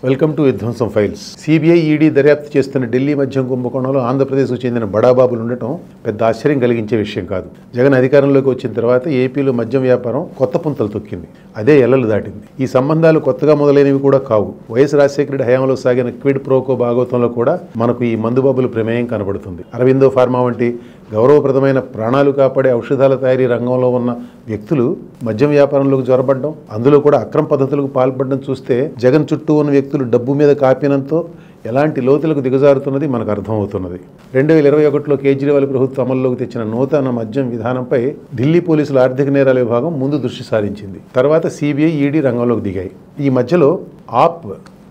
Welcome to విధ్వంసం files. CBI ED దర్యాప్తు చేస్తున్న ఢిల్లీ మద్యం కుంభకోణంలో ఆంధ్రప్రదేశ్కు చెందిన బడాబాబులు ఉండటం పెద్ద ఆశ్చర్యం కలిగించే విషయం కాదు. జగన్ అధికారంలోకి వచ్చిన తర్వాత ఏపీలో మద్యం వ్యాపారం కొత్త పుంతలు తొక్కింది. అదే ఎల్లలు దాటింది. ఈ సంబంధాలు కొత్తగా మొదలైనవి కూడా కావు. వైఎస్ రాజశేఖర రెడ్డి హయాంలో సాగిన క్విడ్ ప్రోకో భాగవతంలో కూడా మనకు ఈ మందుబాబుల ప్రమేయం కనబడుతుంది. అరవిందో ఫార్మా వంటి గౌరవప్రదమైన ప్రాణాలు కాపాడే ఔషధాల తయారీ రంగంలో ఉన్న వ్యక్తులు మద్యం వ్యాపారంలోకి జొరబడ్డం, అందులో కూడా అక్రమ పద్ధతులకు పాల్పడడం చూస్తే జగన్ చుట్టూ ఉన్న వ్యక్తులు డబ్బు మీద కాపినంతో ఎలాంటి లోతులకు దిగజారుతున్నది మనకు అర్థమవుతున్నది. 2021లో కేజ్రీవాల్ ప్రభుత్వం అమల్లోకి తెచ్చిన నూతన మద్యం విధానంపై ఢిల్లీ పోలీసుల ఆర్థిక నేరాల విభాగం ముందు దృష్టి సారించింది. తర్వాత సిబిఐ, ఈడీ రంగంలోకి దిగాయి. ఈ మధ్యలో ఆప్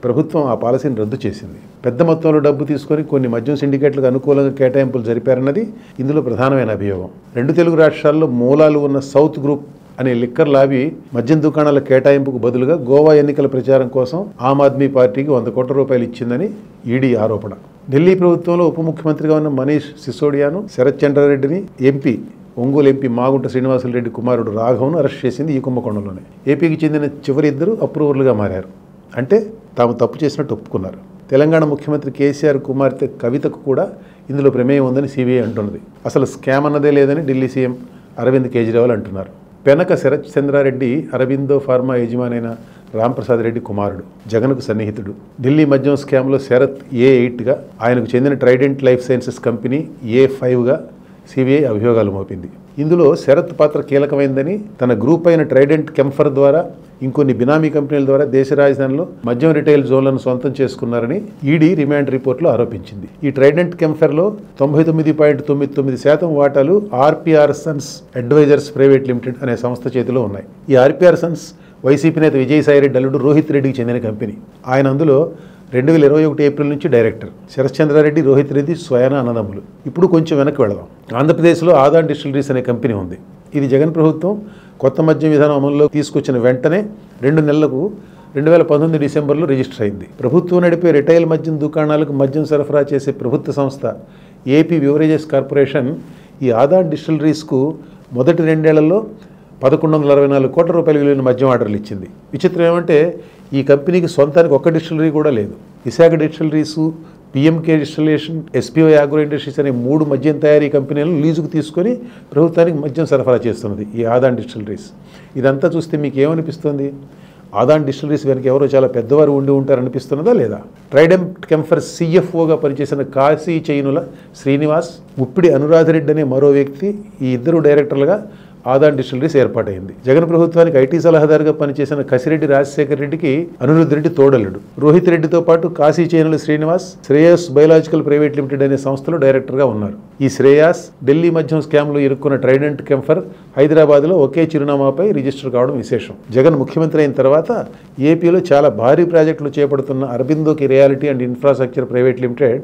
ప్రభుత్వం ఆ పాలసీని రద్దు చేసింది. పెద్ద మొత్తంలో డబ్బు తీసుకొని కొన్ని మద్యం సిండికేట్లకు అనుకూలంగా కేటాయింపులు జరిపారన్నది ఇందులో ప్రధానమైన అభియోగం. 2 తెలుగు రాష్ట్రాల్లో మూలాలు ఉన్న సౌత్ గ్రూప్ అనే లిక్కర్ లాబీ మద్యం దుకాణాల కేటాయింపుకు బదులుగా గోవా ఎన్నికల ప్రచారం కోసం ఆమ్ ఆద్మీ పార్టీకి 100 కోట్ల రూపాయలు ఇచ్చిందని ఈడీ ఆరోపణ. ఢిల్లీ ప్రభుత్వంలో ఉప ముఖ్యమంత్రిగా ఉన్న మనీష్ సిసోడియాను, శరత్ చంద్రారెడ్డిని, ఎంపీ ఒంగోలు ఎంపీ మాగుంట శ్రీనివాసులరెడ్డి కుమారుడు రాఘవ్ను అరెస్ట్ చేసింది ఈ కుంభకోణంలోనే. ఏపీకి చెందిన చివరి 2 అప్రూవర్లుగా మారారు. అంటే తాము తప్పు చేసినట్టు ఒప్పుకున్నారు. తెలంగాణ ముఖ్యమంత్రి కేసీఆర్ కుమార్తె కవితకు కూడా ఇందులో ప్రమేయం ఉందని సిబిఐ అంటున్నది. అసలు స్కామ్ అన్నదే లేదని ఢిల్లీ సీఎం అరవింద్ కేజ్రీవాల్ అంటున్నారు. పెనక శరత్ చంద్రారెడ్డి అరవిందో ఫార్మా యజమానైన రాంప్రసాద్ రెడ్డి కుమారుడు, జగన్కు సన్నిహితుడు. ఢిల్లీ మద్యం స్కామ్లో శరత్ A8గా, ఆయనకు చెందిన ట్రైడెంట్ లైఫ్ సైన్సెస్ కంపెనీ A5గా సిబిఐ అభియోగాలు మోపింది. ఇందులో శరత్ పాత్ర కీలకమైందని, తన గ్రూప్ అయిన ట్రైడెంట్ కెంఫర్ ద్వారా ఇంకొన్ని బినామీ కంపెనీల ద్వారా దేశ రాజధానిలో మద్యం రిటైల్ జోన్లను సొంతం చేసుకున్నారని ఈడీ రిమాండ్ రిపోర్టులో ఆరోపించింది. ఈ ట్రైడెంట్ కెంఫర్లో 99.99% వాటాలు RPR Sons Advisors Private limited అనే సంస్థ చేతిలో ఉన్నాయి. ఈ ఆర్పిఆర్ సన్స్ వైసీపీ నేత విజయసాయిరెడ్డి అల్లుడు రోహిత్ రెడ్డికి చెందిన కంపెనీ. ఆయన అందులో 2021 ఏప్రిల్ నుంచి డైరెక్టర్. శరత్ చంద్రారెడ్డి, రోహిత్ రెడ్డి స్వయాన అన్నదమ్ములు. ఇప్పుడు కొంచెం వెనక్కి వెళదాం. ఆంధ్రప్రదేశ్లో ఆదాన్ డిస్టిలరీస్ అనే కంపెనీ ఉంది. ఇది జగన్ ప్రభుత్వం కొత్త మద్యం విధానం అమల్లో తీసుకొచ్చిన వెంటనే 2 నెలలకు 2019 డిసెంబర్లో రిజిస్టర్ అయింది. ప్రభుత్వం నడిపే రిటైల్ మద్యం దుకాణాలకు మద్యం సరఫరా చేసే ప్రభుత్వ సంస్థ ఏపీ బివరేజెస్ కార్పొరేషన్ ఈ ఆదాన్ డిస్టిలరీస్కు మొదటి 2 ఏళ్లలో 1164 కోట్ల రూపాయల విలువైన మద్యం ఆర్డర్లు ఇచ్చింది. విచిత్రం ఏమంటే ఈ కంపెనీకి సొంతానికి ఒక్క డిస్టిలరీ కూడా లేదు. Visakha distilleries, PMK distillation, SPO agro industries అనే 3 మద్యం తయారీ కంపెనీలను లీజుకు తీసుకొని ప్రభుత్వానికి మద్యం సరఫరా చేస్తున్నది ఈ ఆదాన్ డిస్టిలరీస్. ఇదంతా చూస్తే మీకు ఏమనిపిస్తుంది? ఆదాన్ డిస్టిలరీస్ వెనక ఎవరో చాలా పెద్దవారు ఉండి ఉంటారనిపిస్తున్నదా లేదా? ట్రైడెంట్ కెంఫర్ సిఎఫ్ఓగా పనిచేసిన కాశీ చైనుల శ్రీనివాస్, ముప్పిడి అనురాధరెడ్డి అనే మరో వ్యక్తి, ఈ 2 డైరెక్టర్లుగా ఆదాన్ డిస్టిలరీస్ ఏర్పాటైంది. జగన్ ప్రభుత్వానికి ఐటీ సలహాదారుగా పనిచేసిన కసిరెడ్డి రాజశేఖర రెడ్డికి అనిరుద్ధ్ రెడ్డి తోడలుడు. రోహిత్ రెడ్డితో పాటు Kashi Chainula Srinivas Shreyas biological private limited అనే సంస్థలో డైరెక్టర్గా ఉన్నారు. ఈ శ్రేయాస్ ఢిల్లీ మద్యం స్కామ్లో ఇరుక్కున్న ట్రైడెంట్ కెంఫర్ హైదరాబాద్లో ఒకే చిరునామాపై రిజిస్టర్ కావడం విశేషం. జగన్ ముఖ్యమంత్రి అయిన తర్వాత ఏపీలో చాలా భారీ ప్రాజెక్టులు చేపడుతున్న అరబిందోకి reality and infrastructure private limited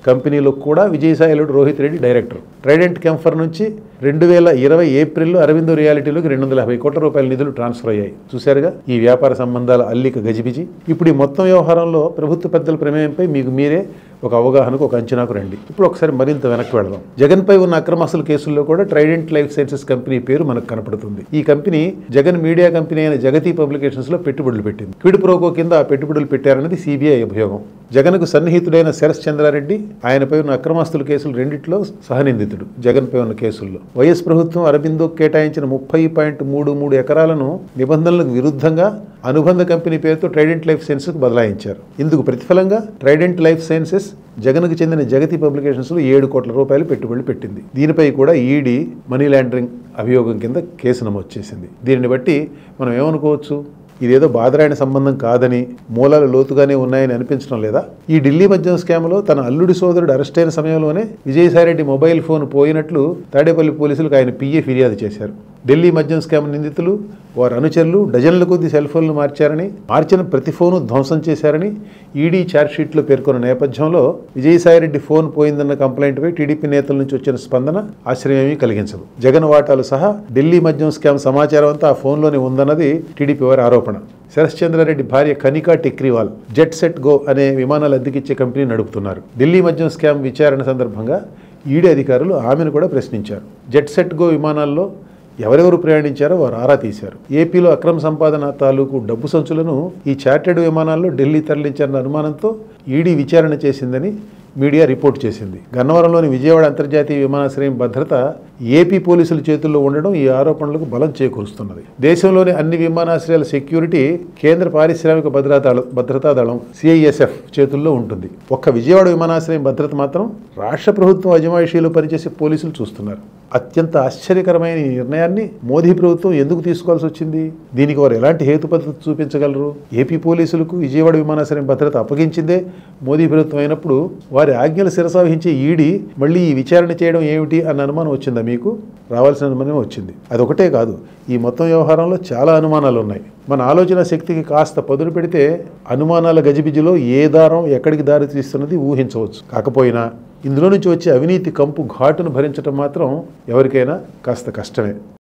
కంపెనీలో కూడా విజయసాయిలుడు Rohit Reddy director. Trident Chemphar నుంచి 2020 ఏప్రిల్లో అరవిందో రియాలిటీలోకి 250 కోట్ల రూపాయల నిధులు ట్రాన్స్ఫర్ అయ్యాయి. చూశారుగా ఈ వ్యాపార సంబంధాల అల్లిక గజిబిజి. ఇప్పుడు ఈ మొత్తం వ్యవహారంలో ప్రభుత్వ పెద్దల ప్రమేయంపై మీకు మీరే ఒక అవగాహనకు, ఒక అంచనాకు రండి. ఇప్పుడు ఒకసారి మరింత వెనక్కి వెళదాం. జగన్పై ఉన్న అక్రమాస్తుల కేసుల్లో కూడా ట్రైడెంట్ లైఫ్ సైన్సెస్ కంపెనీ పేరు మనకు కనపడుతుంది. ఈ కంపెనీ జగన్ మీడియా కంపెనీ అయిన జగతి పబ్లికేషన్స్లో పెట్టుబడులు పెట్టింది. క్విడ్ ప్రోకో కింద ఆ పెట్టుబడులు పెట్టారన్నది సిబిఐ అభియోగం. జగన్కు సన్నిహితుడైన శరత్ చంద్రారెడ్డి, ఆయనపై ఉన్న అక్రమాస్తుల కేసులు 2టిలో సహనిందితుడు. జగన్పై ఉన్న కేసుల్లో వైఎస్ ప్రభుత్వం అరబిందోకు కేటాయించిన 30.33 ఎకరాలను నిబంధనలకు విరుద్ధంగా అనుబంధ కంపెనీ పేరుతో ట్రైడెంట్ లైఫ్ సైన్సెస్కు బదలాయించారు. ఇందుకు ప్రతిఫలంగా ట్రైడెంట్ లైఫ్ సైన్సెస్ జగన్కు చెందిన జగతి పబ్లికేషన్స్లో 7 కోట్ల రూపాయలు పెట్టుబడులు పెట్టింది. దీనిపై కూడా ఈడీ మనీ లాండరింగ్ అభియోగం కింద కేసు నమోదు చేసింది. దీనిని బట్టి మనం ఏమనుకోవచ్చు? ఇదేదో బాధరాయణ సంబంధం కాదని, మూలాలు లోతుగానే ఉన్నాయని అనిపించడం లేదా? ఈ ఢిల్లీ మద్యం స్కామ్లో తన అల్లుడి సోదరుడు అరెస్ట్ అయిన సమయంలోనే విజయసాయిరెడ్డి మొబైల్ ఫోన్ పోయినట్లు తాడేపల్లి పోలీసులకు ఆయన పిఏ ఫిర్యాదు చేశారు. ఢిల్లీ మద్యం స్కామ్ నిందితులు, వారి అనుచరులు డజన్ల కొద్ది సెల్ ఫోన్లు మార్చిన ప్రతి ఫోను ధ్వంసం చేశారని ఈడీ ఛార్జ్షీట్లో పేర్కొన్న నేపథ్యంలో విజయసాయిరెడ్డి ఫోన్ పోయిందన్న కంప్లైంట్పై టీడీపీ నేతల నుంచి వచ్చిన స్పందన ఆశ్చర్యమేమీ కలిగించదు. జగన్ వాటాలు సహా ఢిల్లీ మద్యం స్కామ్ సమాచారం అంతా ఆ ఫోన్లోనే ఉందన్నది టీడీపీ వారి ఆరోపణ. శరత్ చంద్రారెడ్డి భార్య కనికా టెక్రీవాల్ జెట్ సెట్ గో అనే విమానాలు అద్దెకిచ్చే కంపెనీ నడుపుతున్నారు. ఢిల్లీ మద్యం స్కామ్ విచారణ సందర్భంగా ఈడీ అధికారులు ఆమెను కూడా ప్రశ్నించారు. జెట్ సెట్ గో విమానాల్లో ఎవరెవరు ప్రయాణించారో వారు ఆరా తీశారు. ఏపీలో అక్రమ సంపాదన తాలూకు డబ్బు సంచులను ఈ చార్టెడ్ విమానాల్లో ఢిల్లీ తరలించారన్న అనుమానంతో ఈడీ విచారణ చేసిందని మీడియా రిపోర్ట్ చేసింది. గన్నవరంలోని విజయవాడ అంతర్జాతీయ విమానాశ్రయం భద్రత ఏపీ పోలీసుల చేతుల్లో ఉండడం ఈ ఆరోపణలకు బలం చేకూరుస్తున్నది. దేశంలోని అన్ని విమానాశ్రయాల సెక్యూరిటీ కేంద్ర పారిశ్రామిక భద్రతా దళం CISF చేతుల్లో ఉంటుంది. ఒక్క విజయవాడ విమానాశ్రయం భద్రత మాత్రం రాష్ట్ర ప్రభుత్వం అజమాయిషీలో పనిచేసే పోలీసులు చూస్తున్నారు. అత్యంత ఆశ్చర్యకరమైన ఈ నిర్ణయాన్ని మోదీ ప్రభుత్వం ఎందుకు తీసుకోవాల్సి వచ్చింది? దీనికి వారు ఎలాంటి హేతుపద్ధతి చూపించగలరు? ఏపీ పోలీసులకు విజయవాడ విమానాశ్రయం భద్రత అప్పగించిందే మోదీ ప్రభుత్వం అయినప్పుడు వారి ఆజ్ఞలు శిరసావహించే ఈడీ మళ్ళీ ఈ విచారణ చేయడం ఏమిటి అన్న అనుమానం వచ్చిందా మీకు? రావాల్సిన అనుమానం వచ్చింది. అదొకటే కాదు, ఈ మొత్తం వ్యవహారంలో చాలా అనుమానాలు ఉన్నాయి. మన ఆలోచన శక్తికి కాస్త పదును పెడితే అనుమానాల గజిబిజిలో ఏ దారం ఎక్కడికి దారి తీస్తున్నది ఊహించవచ్చు. కాకపోయినా ఇందులో నుంచి వచ్చే అవినీతి కంపు ఘాటును భరించడం మాత్రం ఎవరికైనా కాస్త కష్టమే.